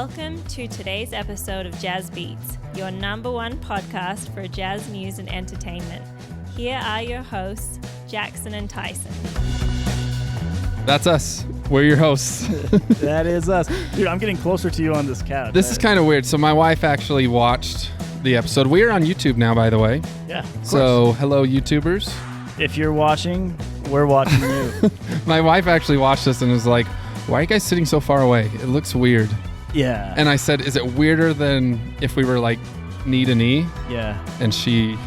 Welcome to today's episode of Jazz Beats, your number one podcast for jazz news and entertainment. Here are your hosts, Jackson and Tyson. That's us. We're your hosts. That is us. Dude, I'm getting closer to you on this couch. This is kind of weird. So my wife actually watched the episode. We are on YouTube now, by the way. Yeah, of course. So hello, YouTubers. If you're watching, we're watching you. My wife actually watched this and was like, why are you guys sitting so far away? It looks weird. Yeah. And I said, is it weirder than if we were like knee to knee? Yeah. And she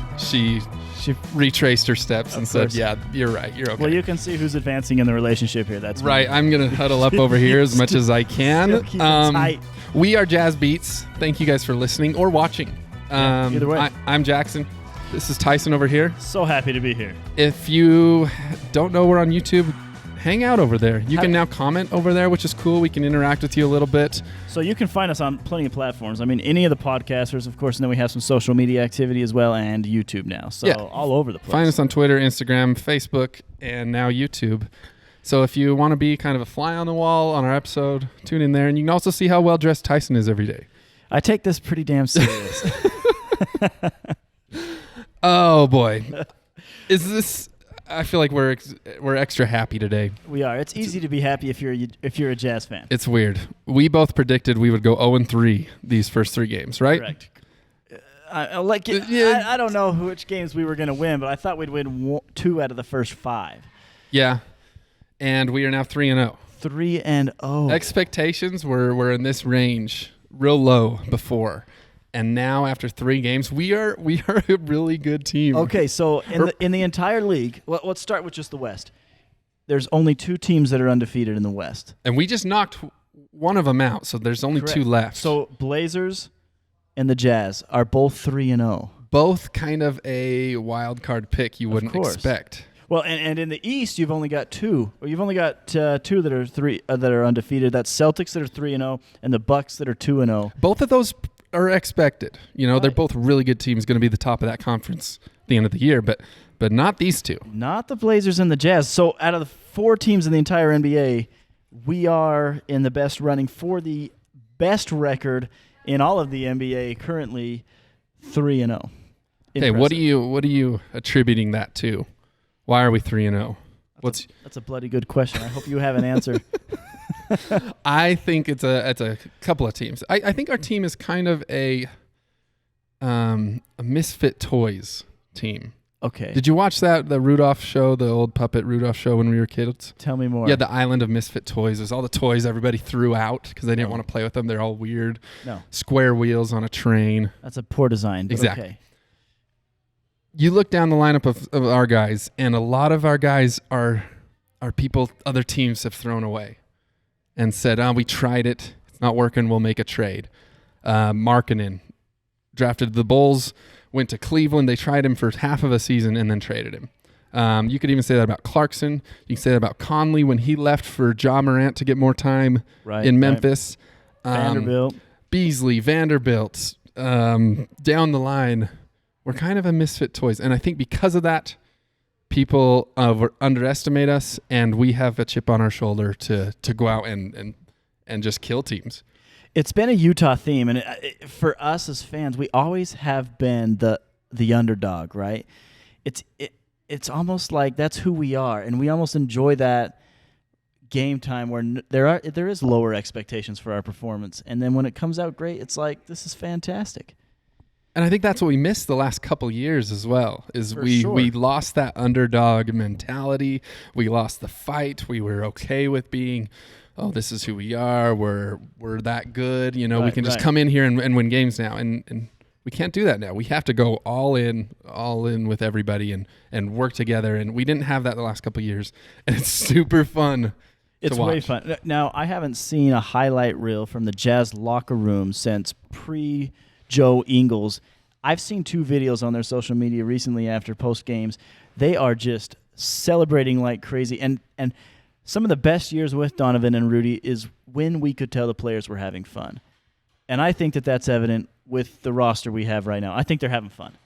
retraced her steps and said, course. yeah, you're right. You're okay. Well, you can see who's advancing in the relationship here. That's right. I'm going to huddle up over here as much as I can. Still keep it tight. We are Jazz Beats. Thank you guys for listening or watching. Either way. I'm Jackson. This is Tyson over here. So happy to be here. If you don't know we're on YouTube, hang out over there. You can now comment over there, which is cool. We can interact with you a little bit. So you can find us on plenty of platforms. I mean, any of the podcasters, of course, and then we have some social media activity as well, and YouTube now. So all over the place. Find us on Twitter, Instagram, Facebook, and now YouTube. So if you want to be kind of a fly on the wall on our episode, tune in there. And you can also see how well-dressed Tyson is every day. I take this pretty damn serious. Oh, boy. Is this... I feel like we're extra happy today. We are. It's easy to be happy if you're a Jazz fan. It's weird. We both predicted we would go 0-3 these first three games, right? Correct. I don't know which games we were going to win, but I thought we'd win 2 out of the first 5. Yeah, and we are now 3-0. 3-0. Expectations were in this range, real low before. And now, after 3 games, we are a really good team. Okay, so in the entire league, let's start with just the West. There's only 2 teams that are undefeated in the West, and we just knocked one of them out. So there's only Correct. 2 left. So Blazers and the Jazz are both 3-0. Both kind of a wild card pick you wouldn't expect. Well, and in the East, you've only got 2. Or you've only got 2 that are that are undefeated. That's Celtics that are 3-0, and the Bucks that are 2-0. Both of those are expected. You know, Right. They're both really good teams, going to be the top of that conference at the end of the year, but not these 2. Not the Blazers and the Jazz. So out of the 4 teams in the entire NBA, we are in the best running for the best record in all of the NBA currently, 3-0. Hey, what are you attributing that to? Why are we 3-0? That's a bloody good question. I hope you have an answer. I think it's a couple of teams. I think our team is kind of a misfit toys team. Okay. Did you watch the Rudolph show, the old puppet Rudolph show when we were kids? Tell me more. Yeah, the island of misfit toys. There's all the toys everybody threw out because they didn't want to play with them. They're all weird. No. Square wheels on a train. That's a poor design. But Exactly. Okay. You look down the lineup of our guys, and a lot of our guys are people other teams have thrown away and said, we tried it. It's not working. We'll make a trade. Markkanen drafted the Bulls, went to Cleveland. They tried him for half of a season and then traded him. You could even say that about Clarkson. You can say that about Conley when he left for Ja Morant to get more time in Memphis. Vanderbilt. Beasley, Vanderbilt, down the line. We're kind of a misfit toys. And I think because of that, people underestimate us, and we have a chip on our shoulder to go out and just kill teams. It's been a Utah theme, and for us as fans, we always have been the underdog, right? It's almost like that's who we are, and we almost enjoy that game time where there is lower expectations for our performance, and then when it comes out great, it's like, this is fantastic. And I think that's what we missed the last couple years as well, is we lost that underdog mentality. We lost the fight. We were okay with being, this is who we are. We're that good. You know, we can just come in here and win games now. And we can't do that now. We have to go all in with everybody and work together. And we didn't have that the last couple of years. And it's super fun. It's way fun. Now, I haven't seen a highlight reel from the Jazz locker room since Joe Ingles. I've seen 2 videos on their social media recently after post games. They are just celebrating like crazy. And some of the best years with Donovan and Rudy is when we could tell the players were having fun. And I think that that's evident with the roster we have right now. I think they're having fun.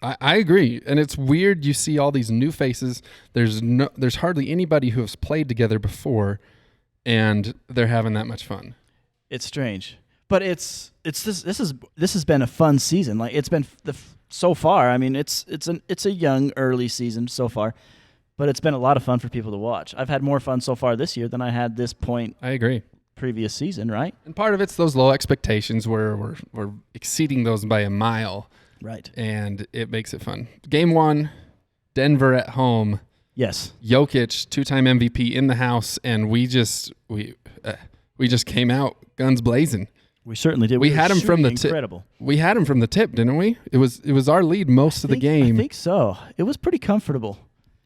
I agree. And it's weird you see all these new faces. There's hardly anybody who has played together before, and they're having that much fun. It's strange. But this has been a fun season. Like it's been so far. I mean, it's a young early season so far, but it's been a lot of fun for people to watch. I've had more fun so far this year than I had this point. I agree. Previous season, right? And part of it's those low expectations where we're exceeding those by a mile. Right. And it makes it fun. Game 1, Denver at home. Yes. Jokic, 2-time MVP in the house, and we just came out guns blazing. We certainly did. We had him from the tip. Incredible. We had him from the tip, didn't we? It was our lead most of the game. I think so. It was pretty comfortable.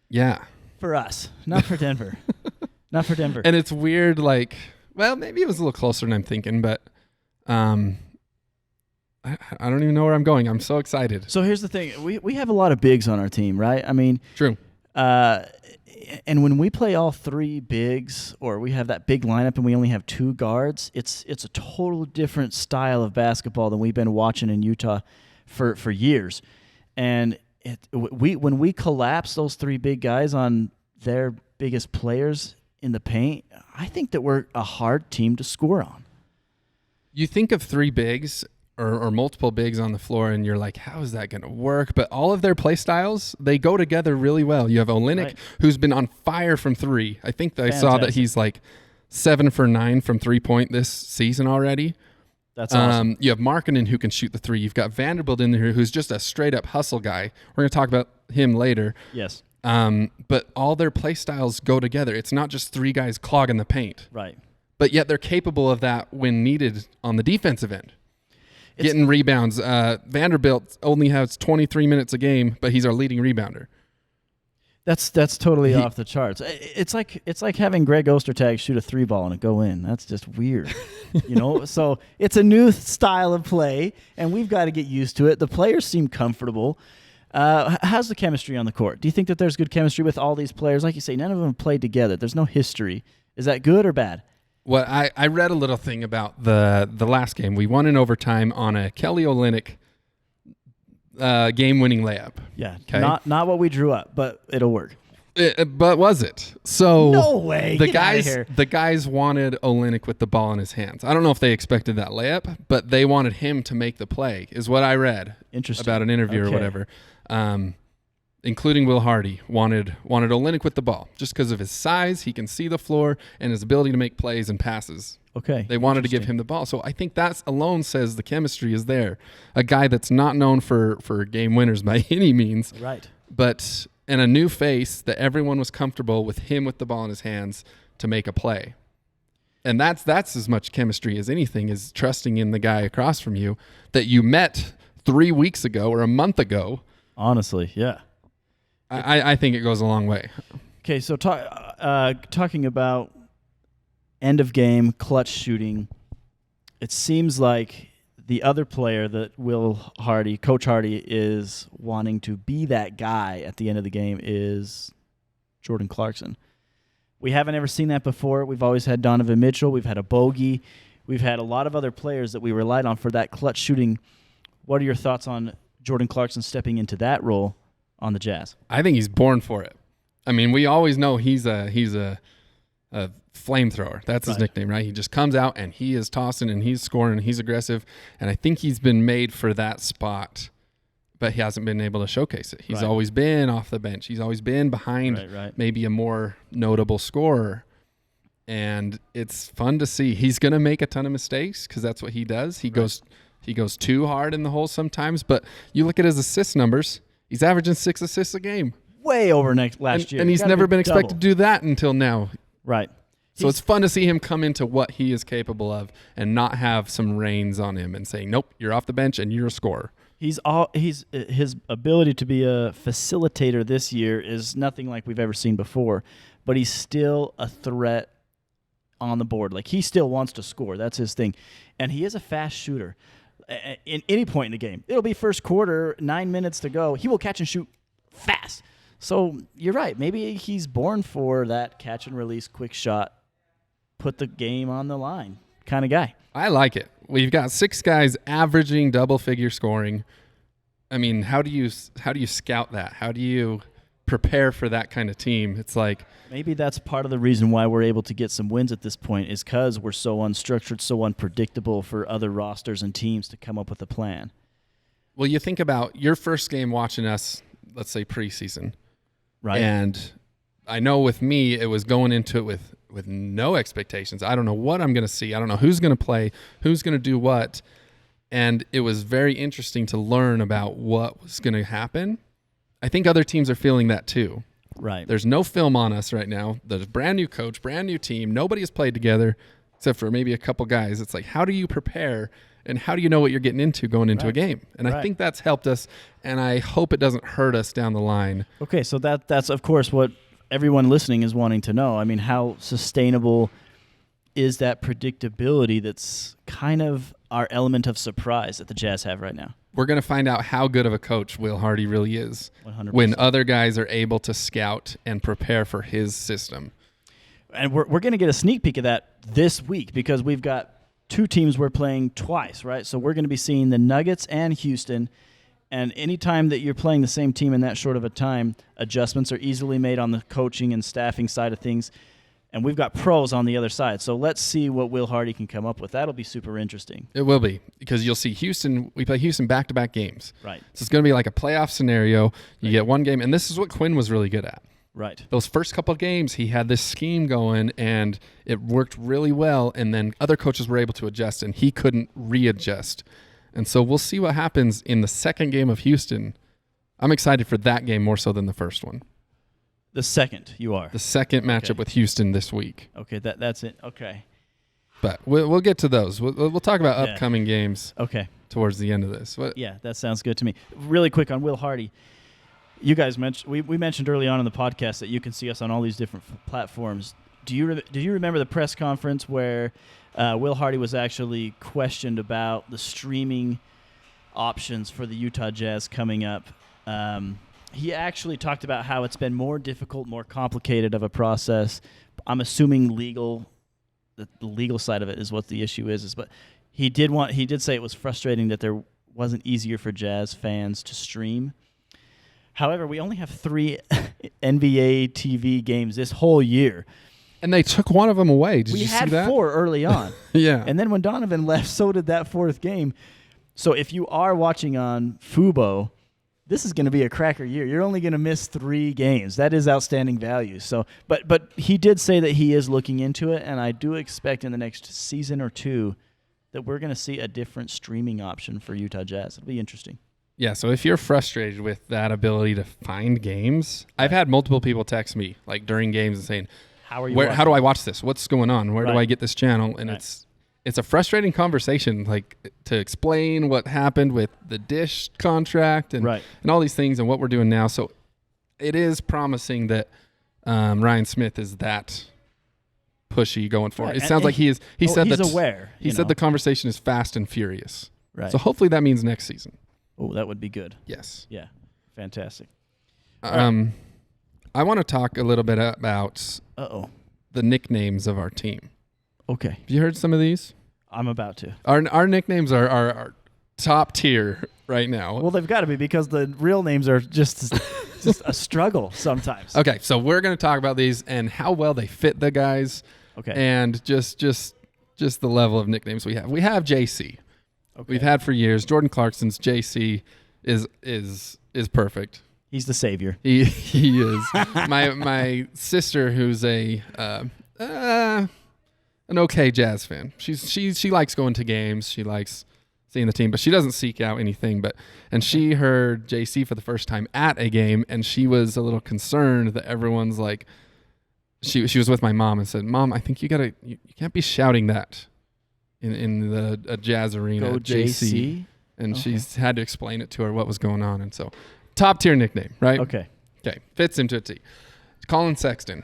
Yeah. For us, not for Denver. Not for Denver. And it's weird, like, well, maybe it was a little closer than I'm thinking, but I don't even know where I'm going. I'm so excited. So here's the thing. We have a lot of bigs on our team, right? I mean, true. And when we play all 3 bigs, or we have that big lineup and we only have 2 guards, it's a total different style of basketball than we've been watching in Utah for years. And when we collapse those 3 big guys on their biggest players in the paint, I think that we're a hard team to score on. You think of 3 bigs or multiple bigs on the floor, and you're like, how is that going to work? But all of their play styles, they go together really well. You have Olynyk, right, who's been on fire from 3. I think I saw that he's like 7 for 9 from 3-point this season already. That's awesome. You have Markkanen, who can shoot the 3. You've got Vanderbilt in there, who's just a straight-up hustle guy. We're going to talk about him later. Yes. But all their play styles go together. It's not just 3 guys clogging the paint. Right. But yet they're capable of that when needed on the defensive end. Getting rebounds. Vanderbilt only has 23 minutes a game, but he's our leading rebounder. That's totally off the charts. It's like having Greg Ostertag shoot a 3-ball and it go in. That's just weird, So it's a new style of play, and we've got to get used to it. The players seem comfortable. How's the chemistry on the court? Do you think that there's good chemistry with all these players? Like you say, none of them played together. There's no history. Is that good or bad? Well, I read a little thing about the last game. We won in overtime on a Kelly Olynyk game-winning layup. Yeah, okay? Not what we drew up, but it'll work. But was it? So no way. The guys wanted Olynyk with the ball in his hands. I don't know if they expected that layup, but they wanted him to make the play, is what I read. Interesting. About an interview or whatever. Including Will Hardy, wanted Olynyk with the ball just because of his size. He can see the floor and his ability to make plays and passes. Okay. They wanted to give him the ball. So I think that alone says the chemistry is there. A guy that's not known for game winners by any means. Right. But and a new face that everyone was comfortable with him with the ball in his hands to make a play. And that's as much chemistry as anything, is trusting in the guy across from you that you met 3 weeks ago or a month ago. Honestly, yeah. I think it goes a long way. Okay, so talking about end of game clutch shooting, it seems like the other player that Coach Hardy is wanting to be that guy at the end of the game is Jordan Clarkson. We haven't ever seen that before. We've always had Donovan Mitchell. We've had a Bogey. We've had a lot of other players that we relied on for that clutch shooting. What are your thoughts on Jordan Clarkson stepping into that role on the Jazz? I think he's born for it. I mean, we always know he's a flamethrower. That's his nickname, right? He just comes out and he is tossing and he's scoring and he's aggressive. And I think he's been made for that spot, but he hasn't been able to showcase it. He's always been off the bench. He's always been behind maybe a more notable scorer. And it's fun to see. He's going to make a ton of mistakes because that's what he does. He goes too hard in the hole sometimes. But you look at his assist numbers. He's averaging 6 assists a game. Way over last year. And he's never been expected to do that until now. Right. So it's fun to see him come into what he is capable of and not have some reins on him and say, nope, you're off the bench and you're a scorer. His ability to be a facilitator this year is nothing like we've ever seen before, but he's still a threat on the board. Like, he still wants to score. That's his thing. And he is a fast shooter. In any point in the game, it'll be first quarter, 9 minutes to go. He will catch and shoot fast. So you're right. Maybe he's born for that catch and release, quick shot, put the game on the line kind of guy. I like it. We've got 6 guys averaging double-figure scoring. I mean, how do you scout that? How do you prepare for that kind of team. It's like maybe that's part of the reason why we're able to get some wins at this point is because we're so unstructured, so unpredictable for other rosters and teams to come up with a plan. Well, you think about your first game watching us, let's say preseason. Right. And I know with me, it was going into it with no expectations. I don't know what I'm going to see. I don't know who's going to play, who's going to do what. And it was very interesting to learn about what was going to happen. I think other teams are feeling that too. Right. There's no film on us right now. There's a brand new coach, brand new team. Nobody has played together except for maybe a couple guys. It's like, how do you prepare and how do you know what you're getting into going into a game? And I think that's helped us, and I hope it doesn't hurt us down the line. Okay, so that's, of course, what everyone listening is wanting to know. I mean, how sustainable is that predictability that's kind of our element of surprise that the Jazz have right now? We're going to find out how good of a coach Will Hardy really is 100%. When other guys are able to scout and prepare for his system. And we're going to get a sneak peek of that this week because we've got two teams we're playing twice, right? So we're going to be seeing the Nuggets and Houston. And anytime that you're playing the same team in that short of a time, adjustments are easily made on the coaching and staffing side of things. And we've got pros on the other side. So let's see what Will Hardy can come up with. That'll be super interesting. It will be, because you'll see Houston. We play Houston back-to-back games. Right. So it's going to be like a playoff scenario. You get one game, and this is what Quinn was really good at. Right. Those first couple of games, he had this scheme going, and it worked really well, and then other coaches were able to adjust, and he couldn't readjust. And so we'll see what happens in the second game of Houston. I'm excited for that game more so than the first one. The second, you are. The second matchup with Houston this week. Okay, that's it. Okay. But we'll get to those. We'll talk about upcoming games towards the end of this. Yeah, that sounds good to me. Really quick on Will Hardy. You guys mentioned we mentioned early on in the podcast that you can see us on all these different platforms. Do you remember the press conference where Will Hardy was actually questioned about the streaming options for the Utah Jazz coming up? He actually talked about how it's been more difficult, more complicated of a process. I'm assuming the legal side of it is what the issue is. But he did say it was frustrating that there wasn't easier for Jazz fans to stream. However, we only have 3 NBA TV games this whole year. And they took one of them away. Did you see that? We had 4 early on. Yeah. And then when Donovan left, so did that 4th game. So if you are watching on Fubo, this is going to be a cracker year. You're only going to miss 3 games. That is outstanding value. So, but he did say that he is looking into it, and I do expect in the next season or 2 that we're going to see a different streaming option for Utah Jazz. It'll be interesting. Yeah, so if you're frustrated with that ability to find games, I've had multiple people text me like during games and saying, how do I watch this? What's going on? Where do I get this channel? And it's a frustrating conversation, like to explain what happened with the Dish contract and all these things and what we're doing now. So it is promising that Ryan Smith is that pushy going forward. It sounds like he is. He said he's aware. He said the conversation is fast and furious. Right. So hopefully that means next season. Oh, that would be good. Yes. Yeah. Fantastic. I want to talk a little bit about the nicknames of our team. Okay. Have you heard some of these? I'm about to. Our nicknames are top tier right now. Well, they've got to be because the real names are just a struggle sometimes. Okay, so we're going to talk about these and how well they fit the guys. Okay. And just the level of nicknames we have. We have JC. Okay. We've had for years. Jordan Clarkson's JC is perfect. He's the savior. He is. My sister, who's an okay Jazz fan. She likes going to games. She likes seeing the team, but she doesn't seek out anything. And she heard JC for the first time at a game, and she was a little concerned that everyone's like. She was with my mom and said, "Mom, I think you can't be shouting that in a Jazz arena." Go JC. And she's had to explain it to her what was going on, and so top tier nickname, right? Okay, fits into a T. Colin Sexton.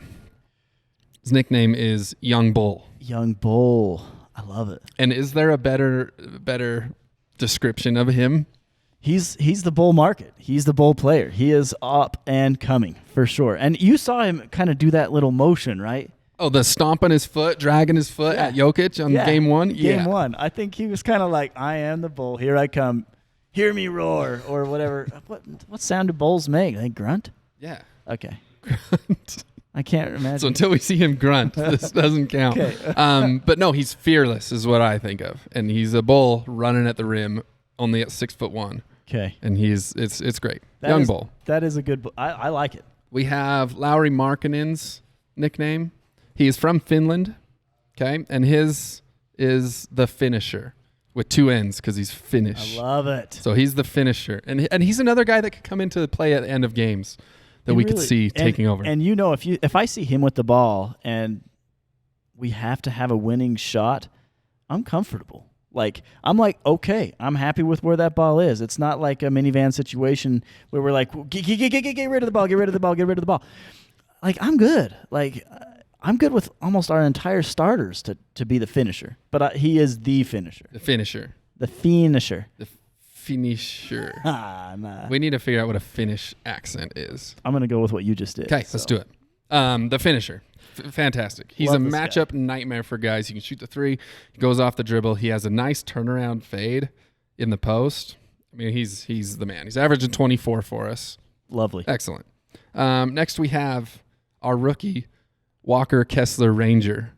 His nickname is Young Bull. Young Bull. I love it. And is there a better description of him? He's the bull market. He's the bull player. He is up and coming for sure. And you saw him kind of do that little motion, right? Oh, the stomping his foot, dragging his foot at Jokic on game 1? Game 1. I think he was kind of like, I am the bull. Here I come. Hear me roar or whatever. What sound do bulls make? They grunt? Yeah. Okay. Grunt. I can't imagine. So until we see him grunt, this doesn't count. Okay. But no, he's fearless is what I think of. And he's a bull running at the rim only at 6'1". Okay. And it's great. Young bull. That is a good bull. I like it. We have Lauri Markkanen's nickname. He is from Finland. Okay. And his is the finisher with 2 N's because he's Finnish. I love it. So he's the finisher. And he's another guy that could come into play at the end of games that we could see taking over. And if I see him with the ball and we have to have a winning shot, I'm comfortable. I'm like, okay, I'm happy with where that ball is. It's not like a minivan situation where we're like, get rid of the ball, get rid of the ball, get rid of the ball. I'm good. I'm good with almost our entire starters to be the finisher. But he is the finisher. The finisher. The finisher. The finisher. Nah. We need to figure out what a Finnish accent is. I'm going to go with what you just did. Okay, let's do it. The finisher. Fantastic. He's Love a this matchup nightmare for guys. He can shoot the 3. He goes off the dribble. He has a nice turnaround fade in the post. I mean, he's the man. He's averaging 24 for us. Lovely. Excellent. Next we have our rookie, Walker Kessler Ranger,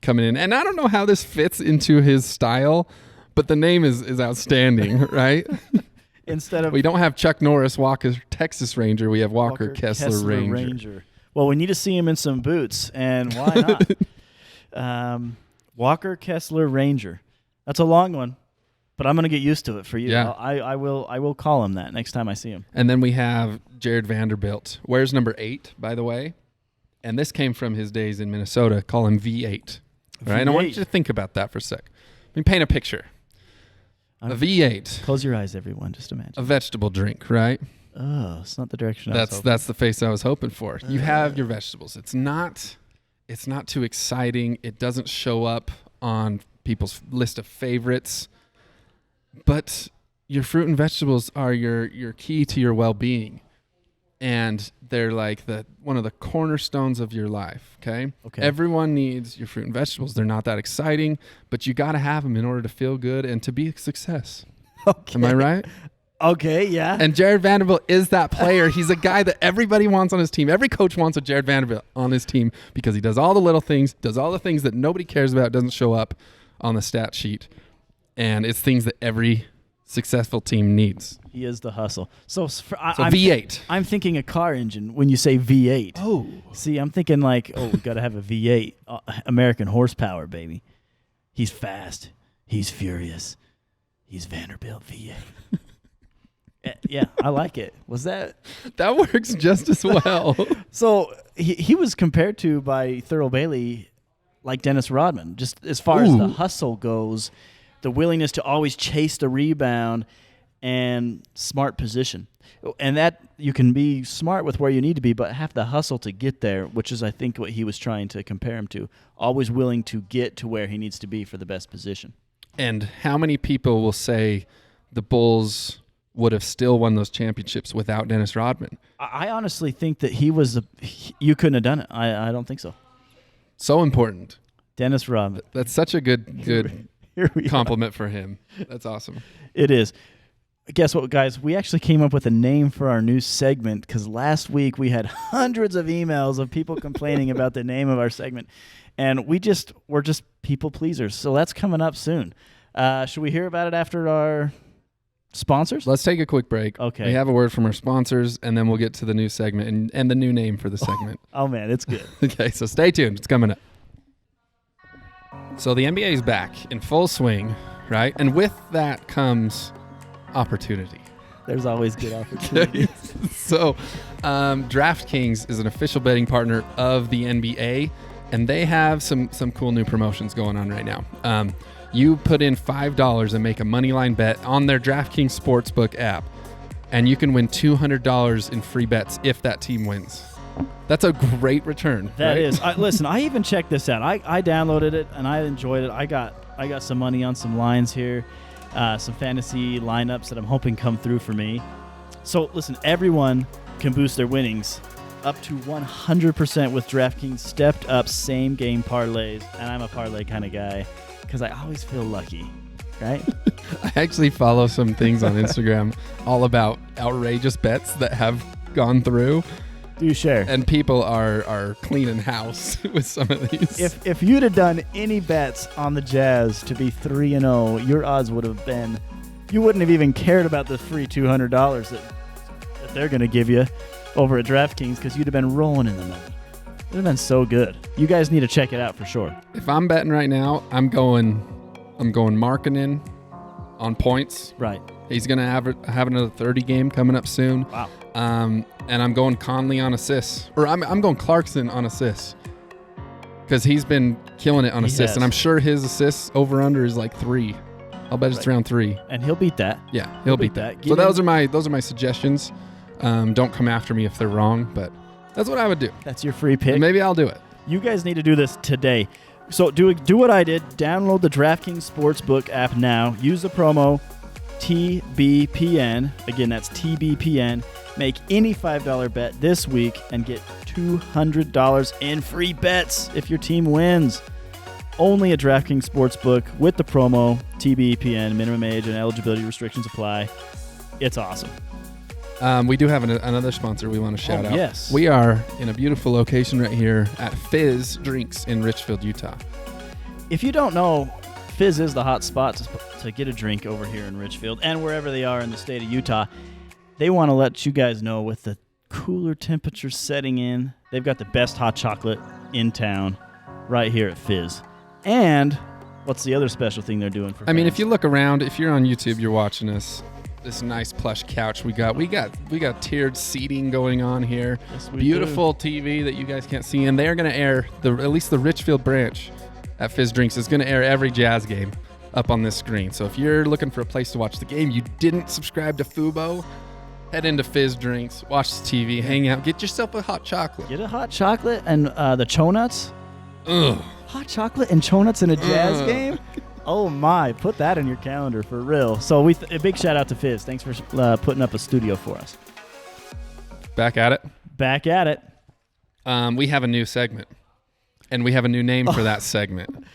coming in. And I don't know how this fits into his style, but the name is outstanding, right? We don't have Chuck Norris, Walker Texas Ranger. We have Walker Kessler Ranger. Well, we need to see him in some boots, and why not? Walker Kessler Ranger. That's a long one, but I'm going to get used to it for you. Yeah. I will call him that next time I see him. And then we have Jared Vanderbilt. Wears number 8, by the way. And this came from his days in Minnesota. Call him V8. Right? And I want you to think about that for a sec. Let me paint a picture. A V8. Close your eyes, everyone. Just imagine. A vegetable drink, right? Oh, it's not the direction I was hoping. That's the face I was hoping for. You have your vegetables. It's not too exciting. It doesn't show up on people's list of favorites. But your fruit and vegetables are your key to your well-being. And they're like one of the cornerstones of your life, okay? Everyone needs your fruit and vegetables. They're not that exciting, but you got to have them in order to feel good and to be a success. Okay. Am I right? Okay, yeah. And Jared Vanderbilt is that player. He's a guy that everybody wants on his team. Every coach wants a Jared Vanderbilt on his team because he does all the little things, does all the things that nobody cares about, doesn't show up on the stat sheet. And it's things that every successful team needs. He is the hustle. So I'm V8. I'm thinking a car engine when you say V8. Oh. See, I'm thinking we got to have a V8. American horsepower, baby. He's fast. He's furious. He's Vanderbilt V8. Yeah, I like it. Was that works just as well. So he was compared to by Thurl Bailey like Dennis Rodman, just as far as the hustle goes, the willingness to always chase the rebound and smart position. And that you can be smart with where you need to be, but have the hustle to get there, which is I think what he was trying to compare him to. Always willing to get to where he needs to be for the best position. And how many people will say the Bulls would have still won those championships without Dennis Rodman? I honestly think that you couldn't have done it. I don't think so. So important. Dennis Rodman. That's such a good compliment for him. That's awesome. It is. Guess what, guys? We actually came up with a name for our new segment because last week we had hundreds of emails of people complaining about the name of our segment. And we're just people pleasers. So that's coming up soon. Should we hear about it after our sponsors? Let's take a quick break. Okay. We have a word from our sponsors, and then we'll get to the new segment and the new name for the segment. Oh, man, it's good. Okay, so stay tuned. It's coming up. So the NBA is back in full swing, right? And with that comes opportunity. There's always good opportunity. So DraftKings is an official betting partner of the NBA, and they have some cool new promotions going on right now. You put in $5 and make a moneyline bet on their DraftKings Sportsbook app, and you can win $200 in free bets if that team wins. That's a great return. That is. Listen, I even checked this out. I downloaded it, and I enjoyed it. I got some money on some lines here, some fantasy lineups that I'm hoping come through for me. So, listen, everyone can boost their winnings up to 100% with DraftKings stepped up same game parlays, and I'm a parlay kind of guy because I always feel lucky, right? I actually follow some things on Instagram all about outrageous bets that have gone through, Do share. And people are cleaning house with some of these. If you'd have done any bets on the Jazz to be 3-0, your odds would have been, you wouldn't have even cared about the free $200 that they're going to give you over at DraftKings because you'd have been rolling in the money. It would have been so good. You guys need to check it out for sure. If I'm betting right now, I'm going Markkanen on points. Right. He's going to have another 30 game coming up soon. Wow. And I'm going Conley on assists. Or I'm going Clarkson on assists. Because he's been killing it on assists. And I'm sure his assists over-under is like 3. I'll bet it's around 3. And he'll beat that. Yeah, he'll beat that. So those are my suggestions. Don't come after me if they're wrong, but that's what I would do. That's your free pick. Maybe I'll do it. You guys need to do this today. So do what I did. Download the DraftKings Sportsbook app now. Use the promo TBPN. Again, that's TBPN. Make any $5 bet this week and get $200 in free bets if your team wins. Only at DraftKings Sportsbook with the promo TBPN. Minimum age and eligibility restrictions apply. It's awesome. We do have another sponsor we want to shout out. Yes. We are in a beautiful location right here at Fizz Drinks in Richfield, Utah. If you don't know, Fizz is the hot spot to get a drink over here in Richfield and wherever they are in the state of Utah. They want to let you guys know with the cooler temperatures setting in, they've got the best hot chocolate in town right here at Fizz. And what's the other special thing they're doing for fans? If you look around, if you're on YouTube, you're watching us. This nice plush couch we got tiered seating going on here. Yes, we Beautiful do. TV that you guys can't see, and they're going to air at least the Richfield branch at Fizz Drinks is going to air every Jazz game up on this screen. So if you're looking for a place to watch the game, you didn't subscribe to Fubo, head into Fizz Drinks, watch the TV, hang out, get yourself a hot chocolate. Get a hot chocolate and the Chonuts. Ugh. Hot chocolate and Chonuts in a Jazz game? Oh my, put that in your calendar for real. So a big shout out to Fizz. Thanks for putting up a studio for us. Back at it. Back at it. We have a new segment, and we have a new name for that segment.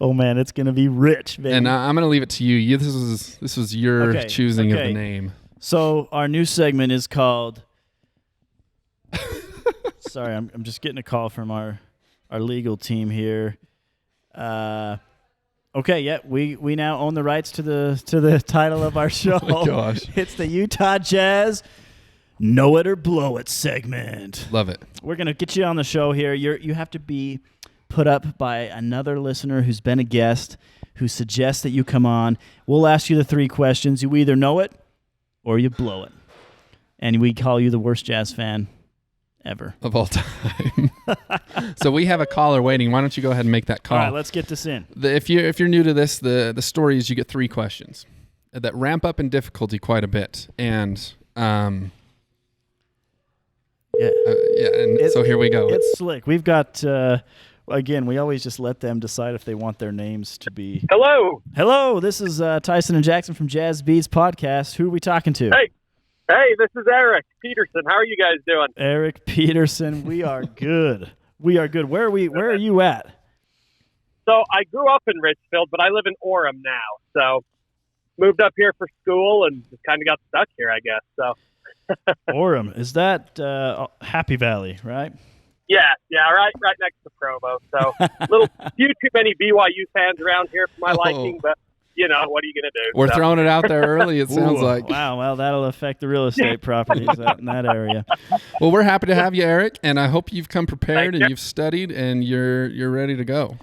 Oh man, it's gonna be rich, baby. And I'm gonna leave it to you. This was your choosing of the name. So our new segment is called. Sorry, I'm just getting a call from our legal team here. Okay, yeah, we now own the rights to the title of our show. Oh my gosh. It's the Utah Jazz Know It or Blow It segment. Love it. We're going to get you on the show here. You have to be put up by another listener who's been a guest, who suggests that you come on. We'll ask you the 3 questions. You either know it or you blow it. And we call you the worst Jazz fan ever. Of all time. So we have a caller waiting. Why don't you go ahead and make that call? All right, let's get this in. If you're new to this, the story is you get 3 questions that ramp up in difficulty quite a bit. And so here we go. It's slick. We've got again, we always just let them decide if they want their names to be. Hello, this is Tyson and Jackson from Jazz Beats Podcast. Who are we talking to? Hey, this is Eric Peterson. How are you guys doing? Eric Peterson. We are good. We are good. Where are you at? So I grew up in Richfield, but I live in Orem now. So moved up here for school and just kind of got stuck here, I guess. So Orem, is that Happy Valley, right? Yeah, right next to Provo. So few too many BYU fans around here for my liking, but you know, what are you going to do? We're throwing it out there early, it sounds like. Wow, well, that'll affect the real estate properties out in that area. Well, we're happy to have you, Eric, and I hope you've come prepared and you've studied and you're ready to go.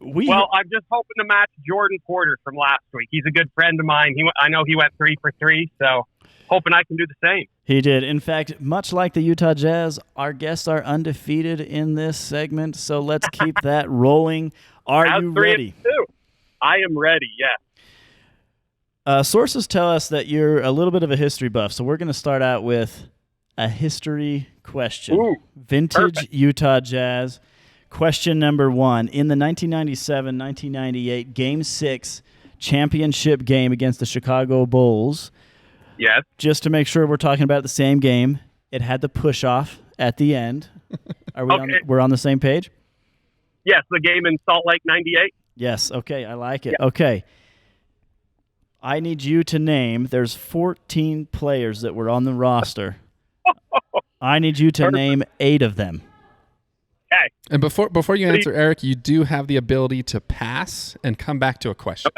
Well, I'm just hoping to match Jordan Porter from last week. He's a good friend of mine. I know he went 3 for 3, so hoping I can do the same. He did. In fact, much like the Utah Jazz, our guests are undefeated in this segment, so let's keep that rolling. Are you ready? 3-2. I am ready, yes. Sources tell us that you're a little bit of a history buff, so we're going to start out with a history question. Ooh, Vintage perfect. Utah Jazz. Question number 1. In the 1997-1998 Game 6 championship game against the Chicago Bulls, yes. just to make sure we're talking about the same game, it had the push-off at the end. Are we we're on the same page? Yes, the game in Salt Lake, 98. Yes, okay, I like it. Yeah. Okay. I need you to name, there's 14 players that were on the roster. I need you to name 8 of them. Okay. And before you answer, Eric, you do have the ability to pass and come back to a question.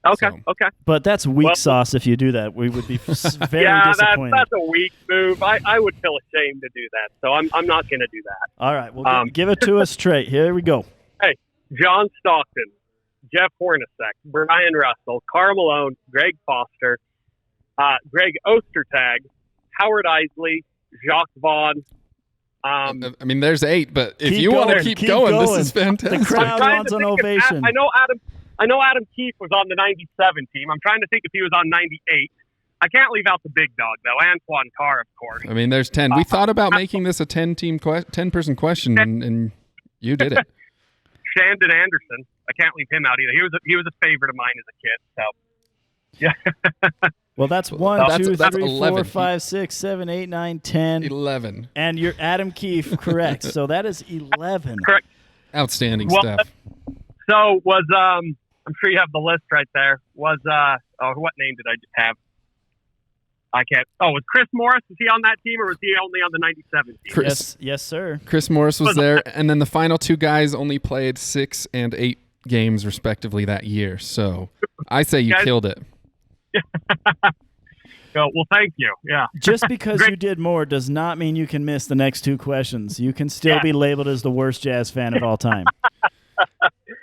Okay. So- Okay. But that's weak sauce if you do that. We would be very Yeah, disappointed. that's a weak move. I would feel ashamed to do that, so I'm not going to do that. All right, well, give it to us straight. Here we go. Hey, John Stockton, Jeff Hornacek, Brian Russell, Karl Malone, Greg Foster, Greg Ostertag, Howard Isley, Jacques Vaughn. I mean, there's 8, but if Keep you want to going, keep keep going, this going. is fantastic. The crowd trying wants to an think of ovation. I know Adam Keefe was on the 97 team. I'm trying to think if he was on 98. I can't leave out the big dog, though. Antoine Carr, of course. I mean, there's 10. We thought about making this a 10-person question, and you did it. Shandon Anderson. I can't leave him out either. He was a favorite of mine as a kid. So, yeah. Well, that's 1, That's- 2, that's 3, 11. 4, 5, 6, 7, 8, 9, 10. 11. And you're Adam Keefe, correct. So that is 11. Correct. Outstanding Well, stuff. So was I'm sure you have the list right there. Was what name did I just have? I can't. Oh, was Chris Morris? Was he on that team, or was he only on the 97 team? Chris, Yes, sir. Chris Morris was there, and then the final 2 guys only played 6 and 8 games respectively that year. So I say you Guys- killed it. Well, thank you. Yeah. Just because you did more does not mean you can miss the next 2 questions. You can still be labeled as the worst Jazz fan of all time.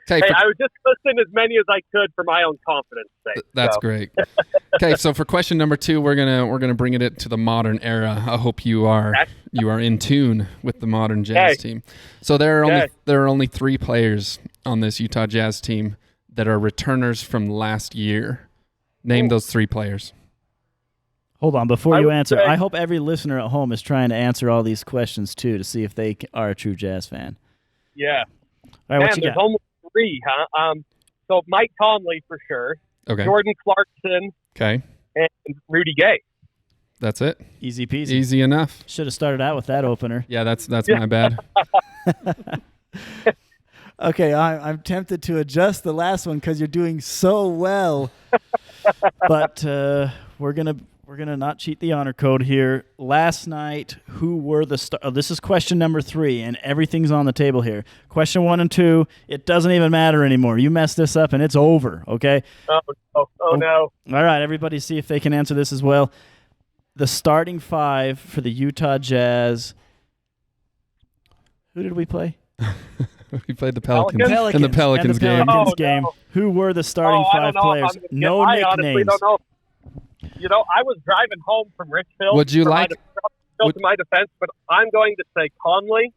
Okay, Hey, I was just listing as many as I could for my own confidence sake. that's so. great. Okay, so for question number 2, we're gonna bring it to the modern era. I hope you are in tune with the modern Jazz team. So there are only 3 players on this Utah Jazz team that are returners from last year. Name those 3 players. Hold on, before you answer, say- I hope every listener at home is trying to answer all these questions too to see if they are a true Jazz fan. Yeah. All right, Man, what you there's got? almost 3, huh? So Mike Conley for sure, Okay. Jordan Clarkson, Okay. and Rudy Gay. That's it. Easy peasy. Easy enough. Should have started out with that opener. Yeah, that's my bad. Okay, I'm tempted to adjust the last one because you're doing so well. But we're gonna not cheat the honor code here. Last night, who were the this is question number 3, and everything's on the table here. Question 1 and 2, it doesn't even matter anymore. You mess this up and it's over. Okay. Oh no. All right, everybody, see if they can answer this as well. The starting 5 for the Utah Jazz. Who did we play? We played the Pelicans Pelicans. in the Pelicans game. Pelicans Oh, game. no. Who were the starting I 5 don't know if players? I'm gonna No I honestly nicknames. don't know. You know, I was driving home from Richfield. Would you like- to my defense, but I'm going to say Conley,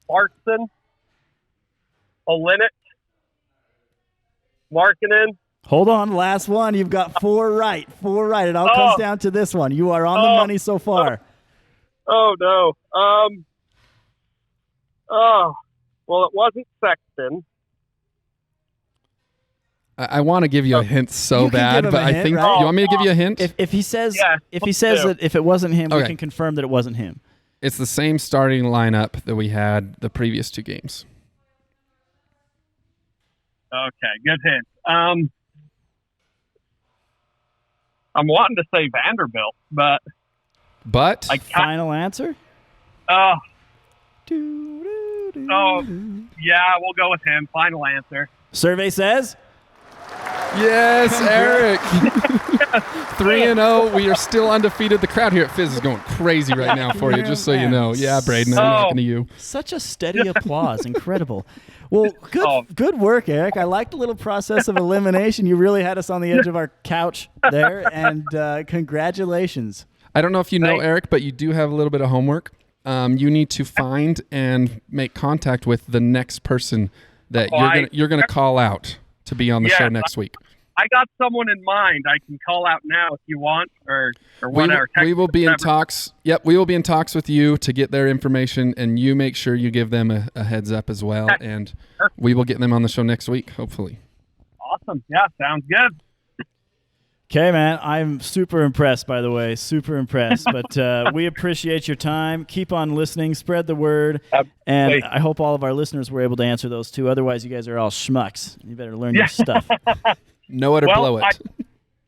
Clarkson, Olynyk, Markkanen. Hold on, last one. You've got 4 right. 4 right. It all comes down to this one. You are on the money so far. Oh no. Well, it wasn't Sexton. I want to give you a hint so You can bad, give him but a I hint, think right? you want me to give you a hint? If he says Yeah, let's do. that if it wasn't him, we Okay. can confirm that it wasn't him. It's the same starting lineup that we had the previous 2 games. Okay, good hint. I'm wanting to say Vanderbilt, but But I can't. Final answer? Oh, Oh. yeah, we'll go with him. Final answer. Survey says yes, Eric. 3-0. We are still undefeated. The crowd here at Fizz is going crazy right now for you, just so you know. Yeah, Braden, I'm talking to you. such a steady applause. Incredible. Well, Oh. good work, Eric. I like the little process of elimination. You really had us on the edge of our couch there, and congratulations. I don't know if you know, Thanks. Eric, but you do have a little bit of homework. You need to find and make contact with the next person that you're gonna call out to be on the show next week. I got someone in mind I can call out now if you want, or We whatever. will be in Text talks. Yep, we will be in talks with you to get their information, and you make sure you give them a heads up as well, and we will get them on the show next week, hopefully. Awesome. Yeah, sounds good. Okay, man. I'm super impressed, by the way. Super impressed. But we appreciate your time. Keep on listening. Spread the word. And Absolutely. I hope all of our listeners were able to answer those too. Otherwise, you guys are all schmucks. You better learn your stuff. Know it or blow it.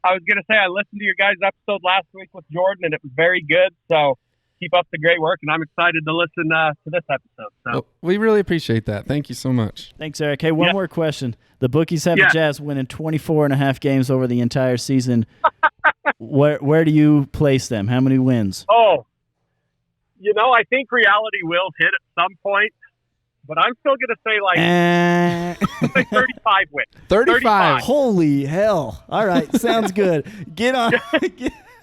I was going to say I listened to your guys' episode last week with Jordan, and it was very good. So keep up the great work, and I'm excited to listen to this episode. So Well, we really appreciate that. Thank you so much. Thanks, Eric. Hey, one more question. The bookies have the Jazz winning 24.5 games over the entire season. Where do you place them? How many wins? Oh, I think reality will hit at some point, but I'm still going to say like 35 wins. 35. Holy hell. All right. Sounds good. Get on.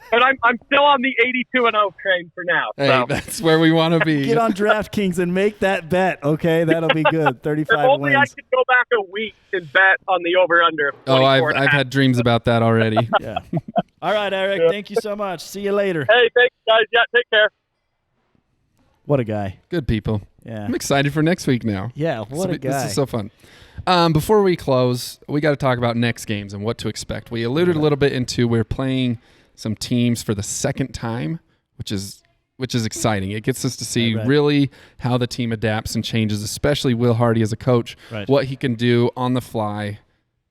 But I'm still on the 82-0 train for now. Hey, so. that's where we want to be. Get on DraftKings and make that bet, okay? That'll be good. 35 if only wins. I could go back a week and bet on the over-under. Oh, I've had dreams about that already. Yeah. All right, Eric. Thank you so much. See you later. Hey, thanks, guys. Yeah, take care. What a guy. Good people. Yeah. I'm excited for next week now. Yeah, what a guy. This is so fun. Before we close, we got to talk about next games and what to expect. We alluded a little bit into we're playing some teams for the second time, which is exciting. It gets us to see really how the team adapts and changes, especially Will Hardy as a coach, what he can do on the fly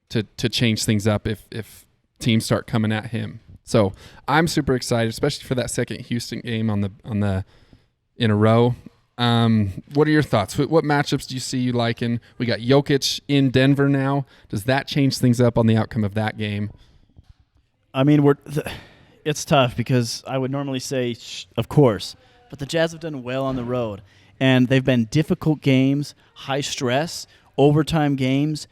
to change things up if teams start coming at him. So I'm super excited, especially for that second Houston game on the in a row. What are your thoughts? What matchups do you see you liking? We got Jokic in Denver now. Does that change things up on the outcome of that game? I mean, it's tough because I would normally say, of course, but the Jazz have done well on the road, and they've been difficult games, high stress, overtime games.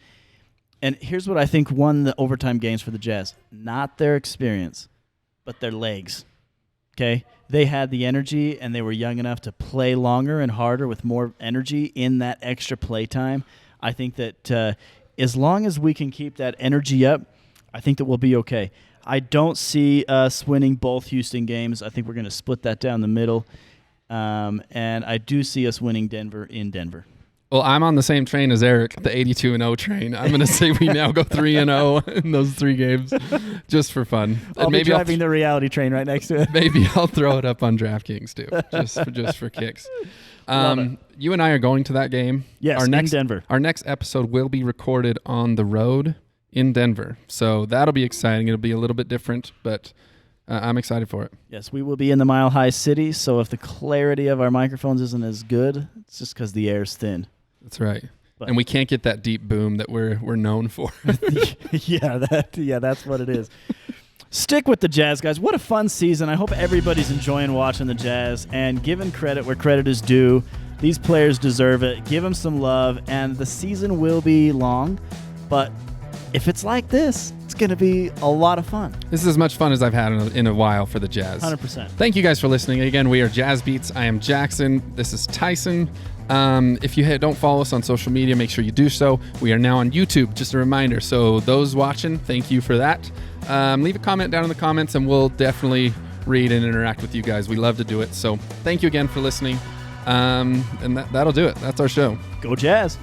And here's what I think won the overtime games for the Jazz. Not their experience, but their legs. Okay? They had the energy, and they were young enough to play longer and harder with more energy in that extra play time. I think that as long as we can keep that energy up, I think that we'll be okay. I don't see us winning both Houston games. I think we're going to split that down the middle. And I do see us winning Denver in Denver. Well, I'm on the same train as Eric, the 82-0 train. I'm going to say we now go 3-0 in those 3 games just for fun. I'll be driving the reality train right next to it. Maybe I'll throw it up on DraftKings too, just for kicks. You and I are going to that game. Yes, in Denver. Our next episode will be recorded on the road in Denver. So that'll be exciting. It'll be a little bit different, but I'm excited for it. Yes, we will be in the Mile High City, so if the clarity of our microphones isn't as good, it's just because the air's thin. That's right. And we can't get that deep boom that we're known for. Yeah, that's what it is. Stick with the Jazz, guys. What a fun season. I hope everybody's enjoying watching the Jazz and giving credit where credit is due. These players deserve it. Give them some love, and the season will be long, but if it's like this, it's going to be a lot of fun. This is as much fun as I've had in a while for the Jazz. 100%. Thank you guys for listening. Again, we are Jazz Beats. I am Jackson. This is Tyson. If you don't follow us on social media, make sure you do so. We are now on YouTube, just a reminder. So those watching, thank you for that. Leave a comment down in the comments, and we'll definitely read and interact with you guys. We love to do it. So thank you again for listening. And that'll do it. That's our show. Go Jazz.